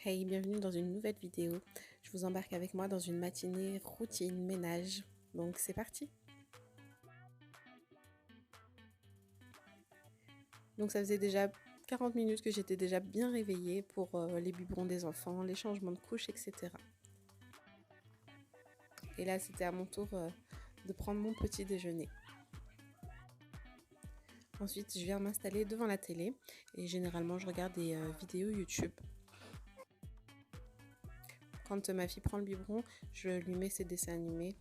Hey, bienvenue dans une nouvelle vidéo. Je vous embarque avec moi dans une matinée routine ménage. Donc c'est parti. Donc ça faisait déjà 40 minutes que j'étais déjà bien réveillée pour les biberons des enfants, les changements de couches, etc. Et là c'était à mon tour de prendre mon petit déjeuner. Ensuite je viens m'installer devant la télé et généralement je regarde des vidéos YouTube. Quand ma fille prend le biberon, je lui mets ses dessins animés,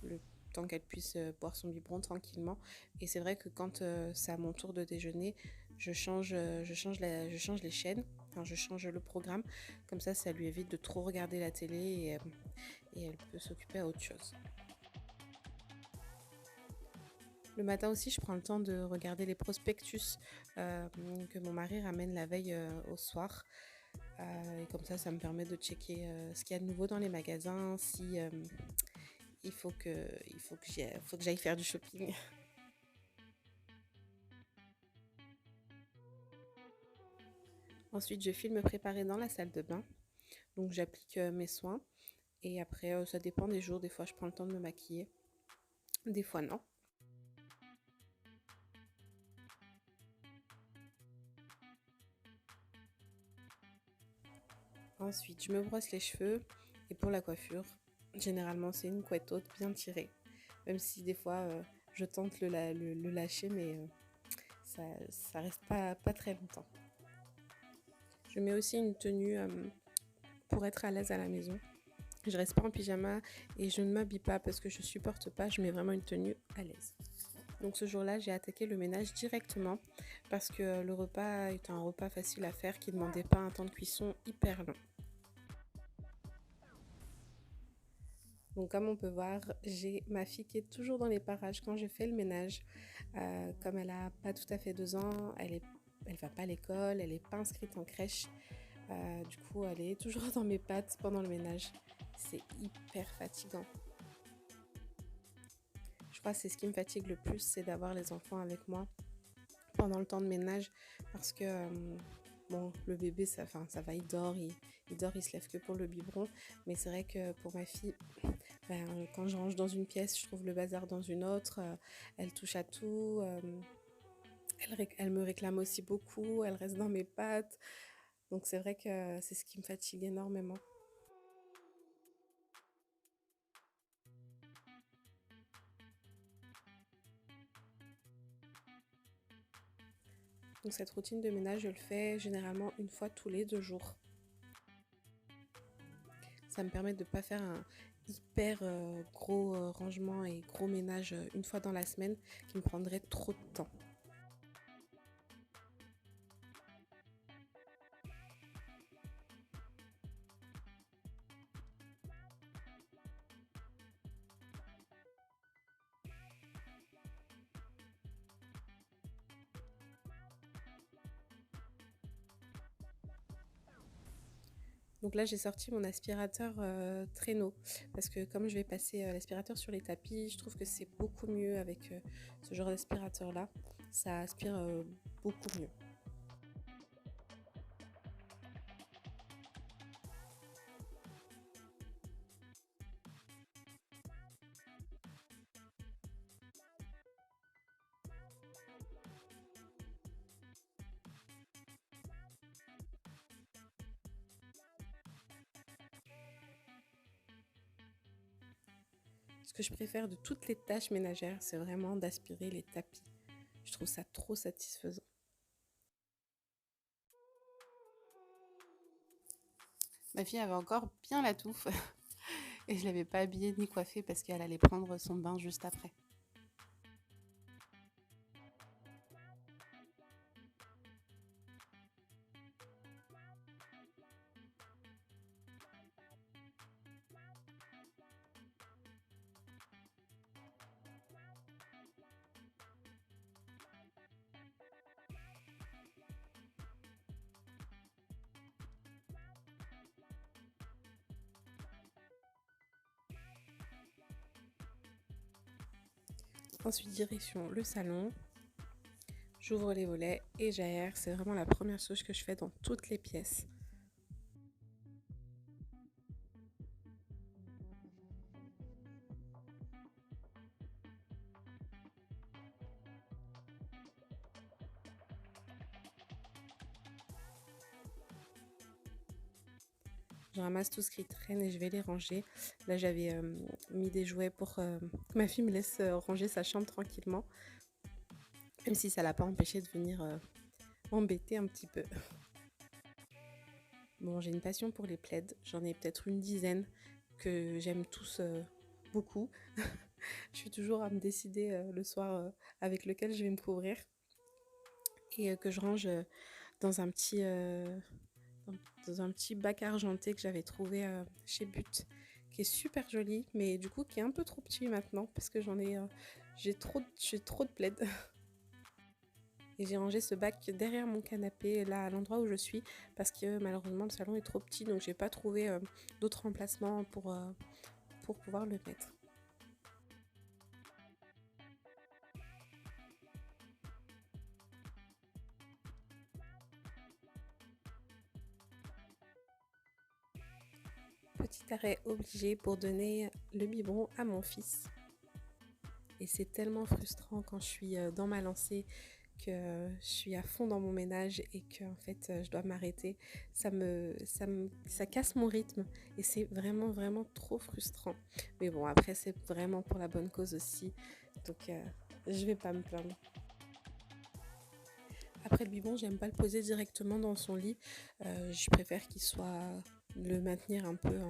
le temps qu'elle puisse boire son biberon tranquillement. Et c'est vrai que quand c'est à mon tour de déjeuner, je change les chaînes, enfin, je change le programme. Comme ça lui évite de trop regarder la télé et elle peut s'occuper à autre chose. Le matin aussi, je prends le temps de regarder les prospectus que mon mari ramène la veille au soir. Et comme ça me permet de checker ce qu'il y a de nouveau dans les magasins, si il faut que j'aille faire du shopping. Ensuite, je file me préparer dans la salle de bain. Donc, j'applique mes soins. Et après, ça dépend des jours. Des fois, je prends le temps de me maquiller. Des fois, non. Ensuite, je me brosse les cheveux. Et pour la coiffure, généralement, c'est une couette haute bien tirée. Même si des fois, je tente le lâcher, mais ça reste pas très longtemps. Je mets aussi une tenue pour être à l'aise à la maison. Je reste pas en pyjama et je ne m'habille pas parce que je supporte pas, je mets vraiment une tenue à l'aise. Donc ce jour-là, j'ai attaqué le ménage directement parce que le repas est un repas facile à faire qui ne demandait pas un temps de cuisson hyper long. Donc comme on peut voir, j'ai ma fille qui est toujours dans les parages quand je fais le ménage. Comme elle a pas tout à fait 2 ans, elle va pas à l'école, elle n'est pas inscrite en crèche. Du coup, elle est toujours dans mes pattes pendant le ménage. C'est hyper fatigant. Je crois que c'est ce qui me fatigue le plus, c'est d'avoir les enfants avec moi pendant le temps de ménage parce que bon, le bébé ça va, il dort, il se lève que pour le biberon, mais c'est vrai que pour ma fille, quand je range dans une pièce, je trouve le bazar dans une autre, elle touche à tout, elle me réclame aussi beaucoup, elle reste dans mes pattes, donc c'est vrai que c'est ce qui me fatigue énormément. Donc cette routine de ménage, je le fais généralement une fois tous les 2 jours. Ça me permet de ne pas faire un hyper gros rangement et gros ménage une fois dans la semaine qui me prendrait trop de temps. Donc là, j'ai sorti mon aspirateur traîneau parce que comme je vais passer l'aspirateur sur les tapis, je trouve que c'est beaucoup mieux avec ce genre d'aspirateur-là. Ça aspire beaucoup mieux. Ce que je préfère de toutes les tâches ménagères, c'est vraiment d'aspirer les tapis. Je trouve ça trop satisfaisant. Ma fille avait encore bien la touffe et je l'avais pas habillée ni coiffée parce qu'elle allait prendre son bain juste après. Ensuite, direction le salon. J'ouvre les volets et j'aère. C'est vraiment la première chose que je fais dans toutes les pièces. Je ramasse tout ce qui traîne et je vais les ranger. Là, j'avais mis des jouets pour que ma fille me laisse ranger sa chambre tranquillement. Même si ça l'a pas empêché de venir m'embêter un petit peu. Bon, j'ai une passion pour les plaids. J'en ai peut-être une dizaine que j'aime tous beaucoup. Je suis toujours à me décider le soir avec lequel je vais me couvrir. Et que je range dans un petit bac argenté que j'avais trouvé chez But, qui est super joli, mais du coup qui est un peu trop petit maintenant parce que j'ai trop de plaids. Et j'ai rangé ce bac derrière mon canapé, là à l'endroit où je suis, parce que malheureusement le salon est trop petit, donc j'ai pas trouvé d'autres emplacements pour pouvoir le mettre. Petit arrêt obligé pour donner le biberon à mon fils. Et c'est tellement frustrant quand je suis dans ma lancée, que je suis à fond dans mon ménage et que en fait je dois m'arrêter. Ça casse mon rythme et c'est vraiment vraiment trop frustrant. Mais bon, après c'est vraiment pour la bonne cause aussi, donc je vais pas me plaindre. Après le biberon, j'aime pas le poser directement dans son lit. Je préfère le maintenir un peu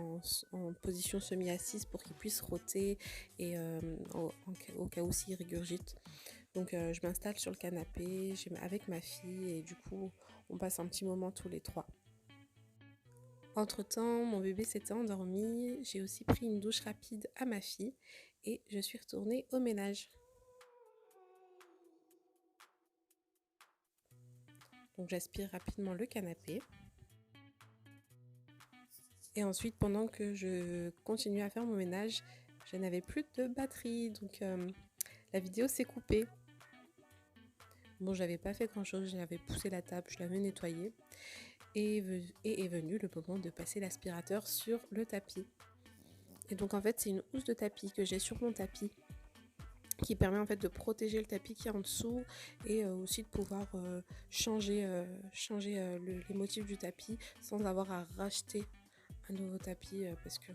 en position semi-assise pour qu'il puisse rôter et au cas où s'il régurgite. Donc je m'installe sur le canapé avec ma fille et du coup on passe un petit moment tous les trois. Entre-temps, mon bébé s'était endormi, j'ai aussi pris une douche rapide à ma fille et je suis retournée au ménage. Donc j'aspire rapidement le canapé. Et ensuite, pendant que je continuais à faire mon ménage, je n'avais plus de batterie, donc la vidéo s'est coupée. Bon, j'avais pas fait grand chose, j'avais poussé la table, je l'avais nettoyée. Et est venu le moment de passer l'aspirateur sur le tapis. Et donc en fait, c'est une housse de tapis que j'ai sur mon tapis qui permet en fait de protéger le tapis qui est en dessous et aussi de pouvoir changer les motifs du tapis sans avoir à racheter un nouveau tapis parce que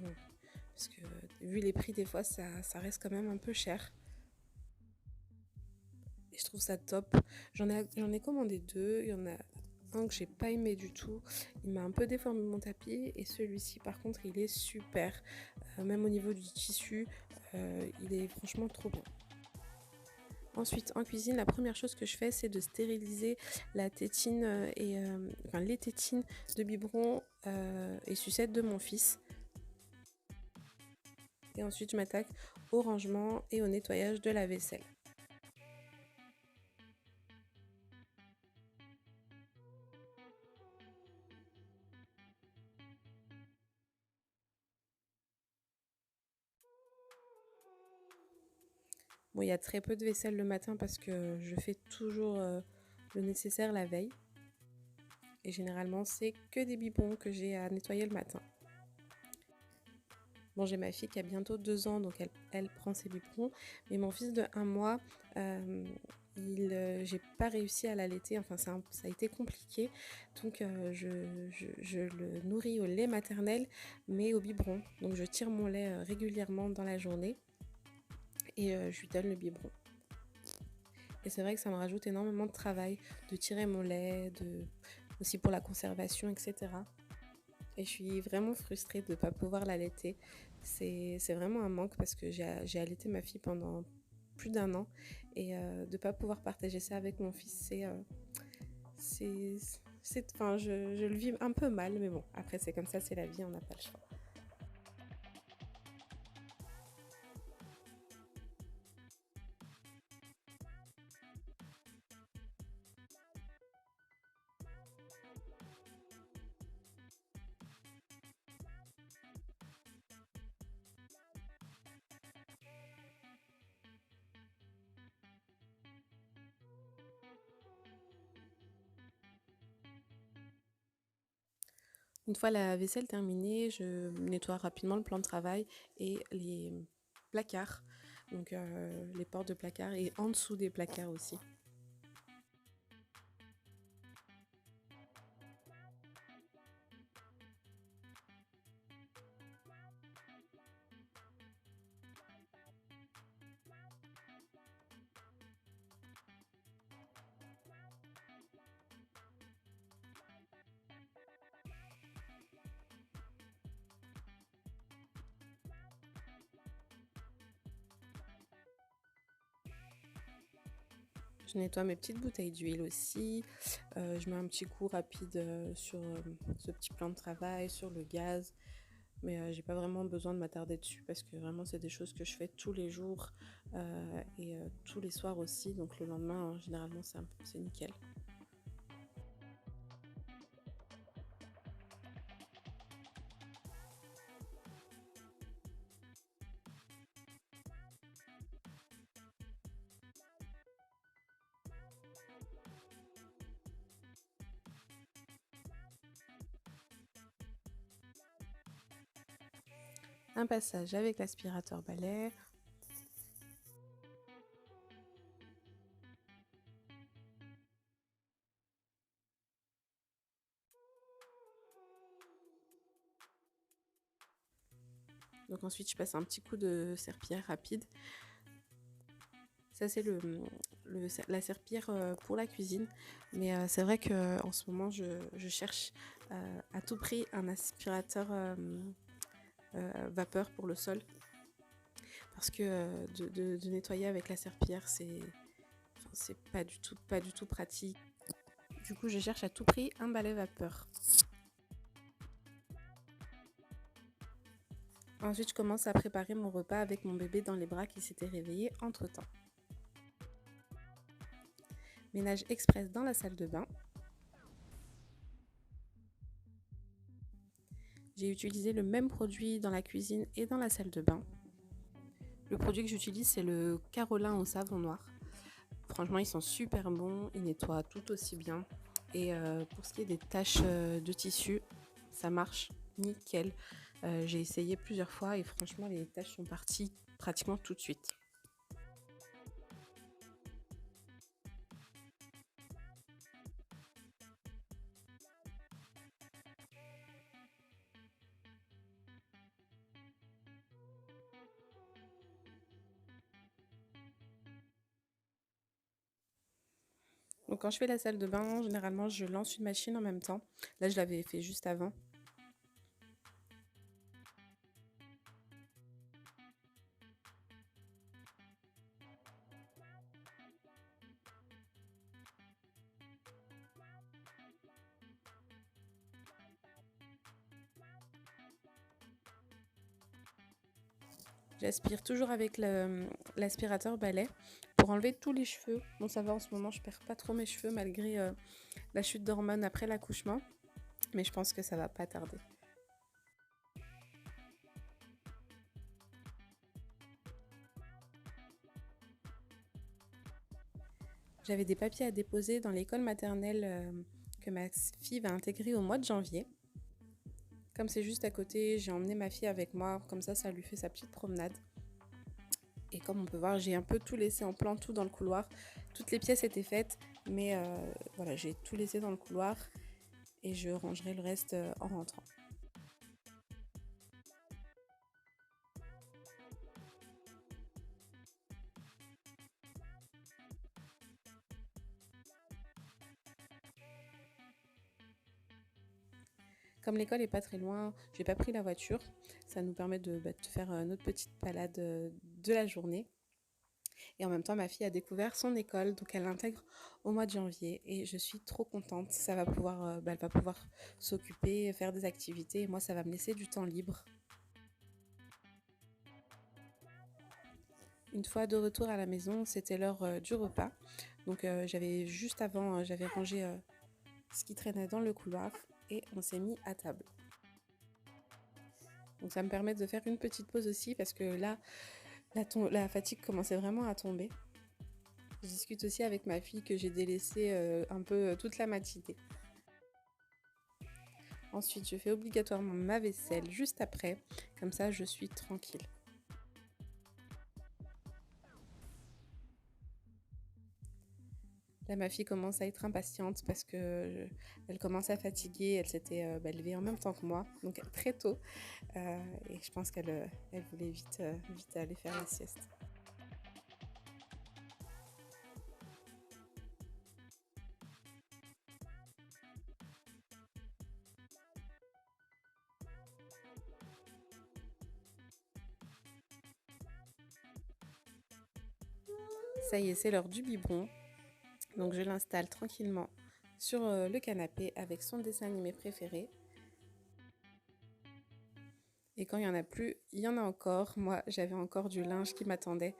vu les prix des fois ça reste quand même un peu cher. Et je trouve ça top. J'en ai commandé deux. Il y en a un que j'ai pas aimé du tout. Il m'a un peu déformé mon tapis. Et celui-ci, par contre, il est super. Même au niveau du tissu, il est franchement trop bien. Ensuite, en cuisine, la première chose que je fais, c'est de stériliser la tétine les tétines de biberon et sucette de mon fils. Et ensuite, je m'attaque au rangement et au nettoyage de la vaisselle. Bon, il y a très peu de vaisselle le matin parce que je fais toujours le nécessaire la veille. Et généralement, c'est que des biberons que j'ai à nettoyer le matin. Bon, j'ai ma fille qui a bientôt 2 ans, donc elle prend ses biberons. Mais mon fils de 1 mois, j'ai pas réussi à l'allaiter. Enfin, ça a été compliqué. Donc, je le nourris au lait maternel, mais au biberon. Donc, je tire mon lait régulièrement dans la journée. Et je lui donne le biberon. Et c'est vrai que ça me rajoute énormément de travail de tirer mon lait, aussi pour la conservation, etc. Et je suis vraiment frustrée de ne pas pouvoir l'allaiter. C'est vraiment un manque parce que j'ai allaité ma fille pendant plus d'1 an. Et de ne pas pouvoir partager ça avec mon fils, je le vis un peu mal. Mais bon, après c'est comme ça, c'est la vie, on n'a pas le choix. Une fois la vaisselle terminée, je nettoie rapidement le plan de travail et les placards, donc les portes de placards et en dessous des placards aussi. Je nettoie mes petites bouteilles d'huile aussi. Je mets un petit coup rapide sur ce petit plan de travail, sur le gaz. Mais j'ai pas vraiment besoin de m'attarder dessus parce que vraiment c'est des choses que je fais tous les jours et tous les soirs aussi. Donc le lendemain, généralement, c'est nickel. Un passage avec l'aspirateur balai. Donc ensuite, je passe un petit coup de serpillière rapide. Ça, c'est la serpillière pour la cuisine. Mais c'est vrai qu'en ce moment, je cherche à tout prix un aspirateur vapeur pour le sol. Parce que de nettoyer avec la serpillière, c'est pas du tout pratique. Du coup, je cherche à tout prix un balai vapeur. Ensuite, je commence à préparer mon repas avec mon bébé dans les bras qui s'était réveillé entre-temps. Ménage express dans la salle de bain. J'ai utilisé le même produit dans la cuisine et dans la salle de bain. Le produit que j'utilise, c'est le Carolin au savon noir. Franchement, ils sont super bons, ils nettoient tout aussi bien. Et pour ce qui est des taches de tissu, ça marche nickel. J'ai essayé plusieurs fois et franchement, les taches sont parties pratiquement tout de suite. Donc quand je fais la salle de bain, généralement, je lance une machine en même temps. Là, je l'avais fait juste avant. J'aspire toujours avec l'aspirateur balai pour enlever tous les cheveux. Bon, ça va en ce moment, je perds pas trop mes cheveux malgré la chute d'hormones après l'accouchement. Mais je pense que ça va pas tarder. J'avais des papiers à déposer dans l'école maternelle que ma fille va intégrer au mois de janvier. Comme c'est juste à côté, j'ai emmené ma fille avec moi, comme ça lui fait sa petite promenade. Et comme on peut voir, j'ai un peu tout laissé en plan, tout dans le couloir. Toutes les pièces étaient faites, mais voilà, j'ai tout laissé dans le couloir et je rangerai le reste en rentrant. Comme l'école est pas très loin, j'ai pas pris la voiture. Ça nous permet de faire notre petite balade de la journée. Et en même temps, ma fille a découvert son école, donc elle l'intègre au mois de janvier. Et je suis trop contente. Ça va pouvoir, elle va pouvoir s'occuper, faire des activités. Et moi, ça va me laisser du temps libre. Une fois de retour à la maison, c'était l'heure du repas. Donc j'avais juste avant, j'avais rangé ce qui traînait dans le couloir et on s'est mis à table. Donc ça me permet de faire une petite pause aussi parce que là, la fatigue commençait vraiment à tomber. Je discute aussi avec ma fille que j'ai délaissé un peu toute la matinée. Ensuite, je fais obligatoirement ma vaisselle juste après, comme ça je suis tranquille. Là, ma fille commence à être impatiente parce que elle commence à fatiguer. Elle s'était levée en même temps que moi, donc très tôt. Et je pense qu'elle elle voulait vite aller faire la sieste. Ça y est, c'est l'heure du biberon. Donc je l'installe tranquillement sur le canapé avec son dessin animé préféré. Et quand il n'y en a plus, il y en a encore. Moi, j'avais encore du linge qui m'attendait.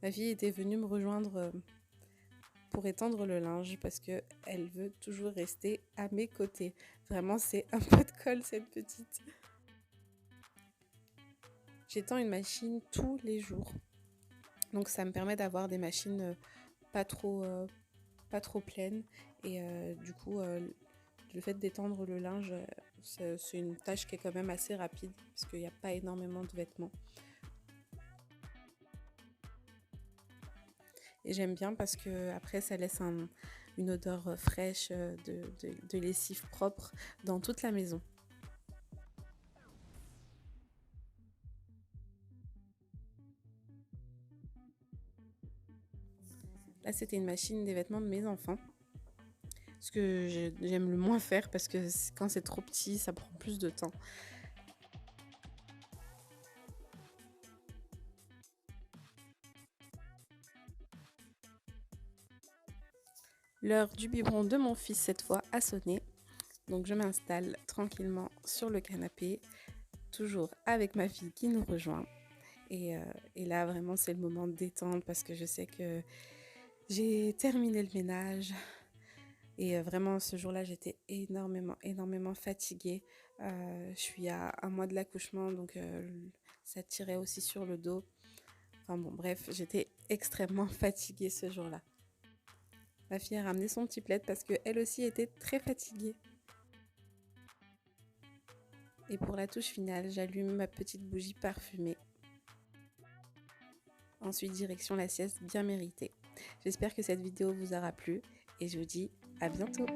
Ma fille était venue me rejoindre pour étendre le linge parce qu'elle veut toujours rester à mes côtés. Vraiment, c'est un pot de colle, cette petite. J'étends une machine tous les jours. Donc ça me permet d'avoir des machines pas trop pleines. Et du coup, le fait d'étendre le linge, c'est une tâche qui est quand même assez rapide parce qu'il n'y a pas énormément de vêtements. Et j'aime bien parce que après ça laisse une odeur fraîche de lessive propre dans toute la maison. Là, c'était une machine des vêtements de mes enfants. Ce que j'aime le moins faire parce que quand c'est trop petit, ça prend plus de temps. L'heure du biberon de mon fils cette fois a sonné. Donc je m'installe tranquillement sur le canapé, toujours avec ma fille qui nous rejoint. Et là, vraiment, c'est le moment de détendre parce que je sais que j'ai terminé le ménage. Et vraiment, ce jour-là, j'étais énormément fatiguée. Je suis à un mois de l'accouchement, donc ça tirait aussi sur le dos. Enfin bon, bref, j'étais extrêmement fatiguée ce jour-là. Ma fille a ramené son petit plaid parce qu'elle aussi était très fatiguée. Et pour la touche finale, j'allume ma petite bougie parfumée. Ensuite, direction la sieste bien méritée. J'espère que cette vidéo vous aura plu et je vous dis à bientôt.